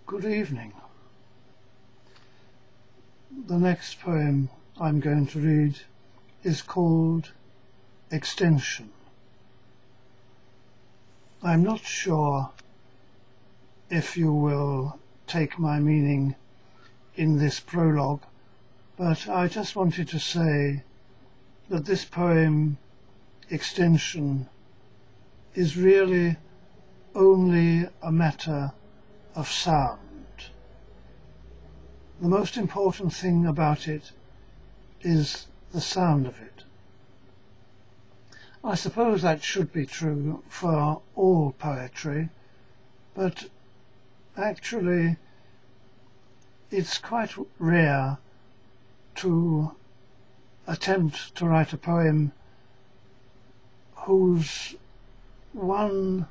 Good evening. The next poem I'm going to read is called Extension. I'm not sure if you will take my meaning in this prologue, but I just wanted to say that this poem, Extension, is really only a matter of sound. The most important thing about it is the sound of it. I suppose that should be true for all poetry, but actually it's quite rare to attempt to write a poem whose one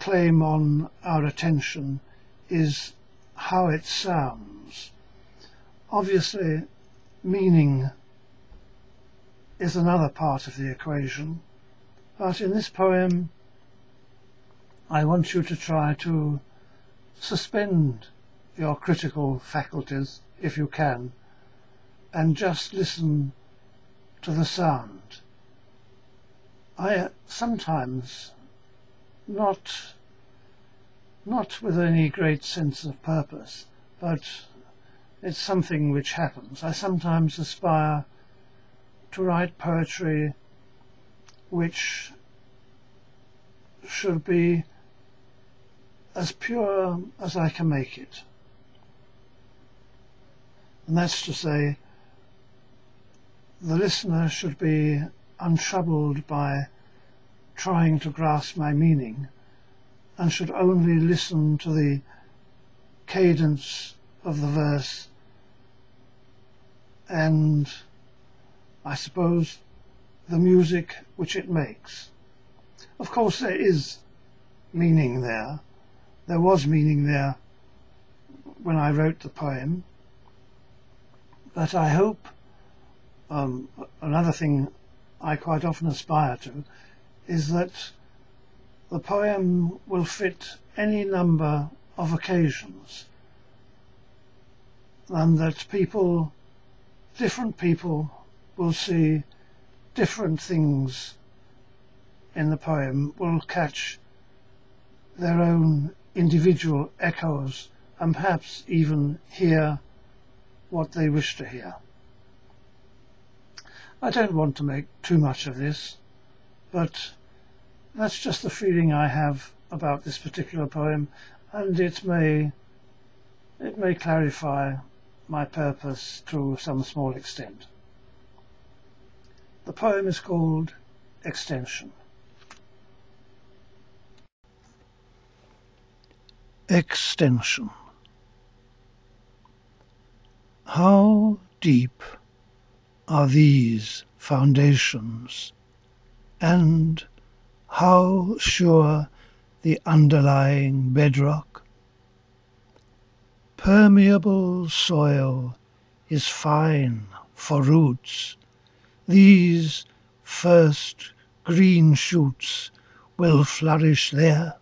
claim on our attention is how it sounds. Obviously, meaning is another part of the equation, but in this poem I want you to try to suspend your critical faculties, if you can, and just listen to the sound. I sometimes, not with any great sense of purpose, but it's something which happens. I sometimes aspire to write poetry which should be as pure as I can make it. And that's to say, the listener should be untroubled by trying to grasp my meaning, and should only listen to the cadence of the verse and, I suppose, the music which it makes. Of course there is meaning there. There was meaning there when I wrote the poem, but I hope another thing I quite often aspire to is that the poem will fit any number of occasions, and that different people will see different things in the poem, will catch their own individual echoes, and perhaps even hear what they wish to hear. I don't want to make too much of this, but that's just the feeling I have about this particular poem, and it may clarify my purpose to some small extent. The poem is called Extension. Extension. How deep are these foundations, and how sure the underlying bedrock? Permeable soil is fine for roots. These first green shoots will flourish there.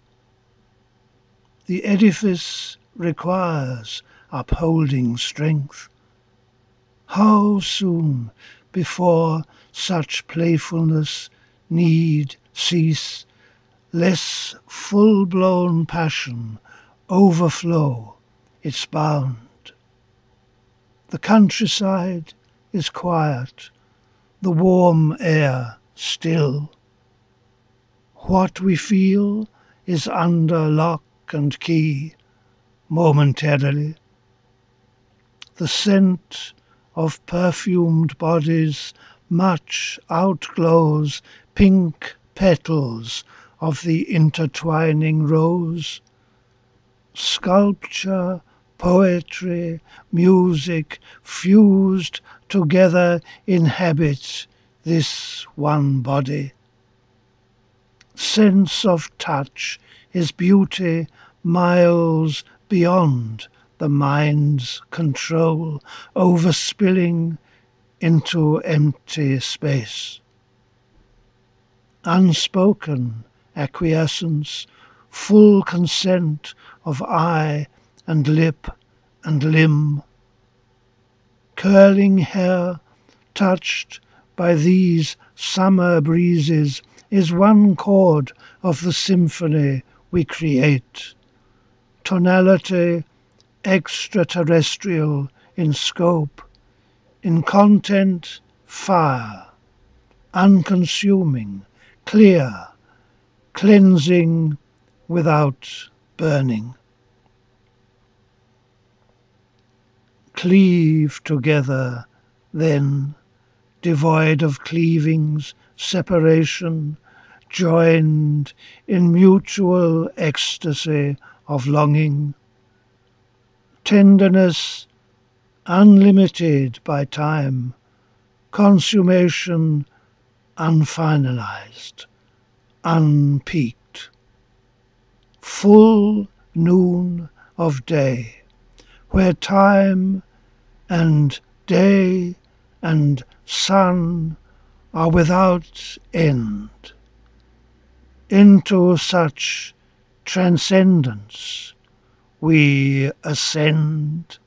The edifice requires upholding strength. How soon before such playfulness need cease, lest full-blown passion overflow its bound? The countryside is quiet, the warm air still. What we feel is under lock and key momentarily. The scent of perfumed bodies much outglows pink petals of the intertwining rose. Sculpture, poetry, music fused together inhabit this one body. Sense of touch is beauty miles beyond the mind's control, overspilling into empty space. Unspoken acquiescence, full consent of eye and lip and limb. Curling hair touched by these summer breezes is one chord of the symphony we create. Tonality extraterrestrial in scope, in content fire, unconsuming, clear, cleansing without burning. Cleave together, then, devoid of cleavings, separation, joined in mutual ecstasy of longing. Tenderness unlimited by time, consummation unfinalized, unpeaked. Full noon of day, where time and day and sun are without end. Into such transcendence we ascend.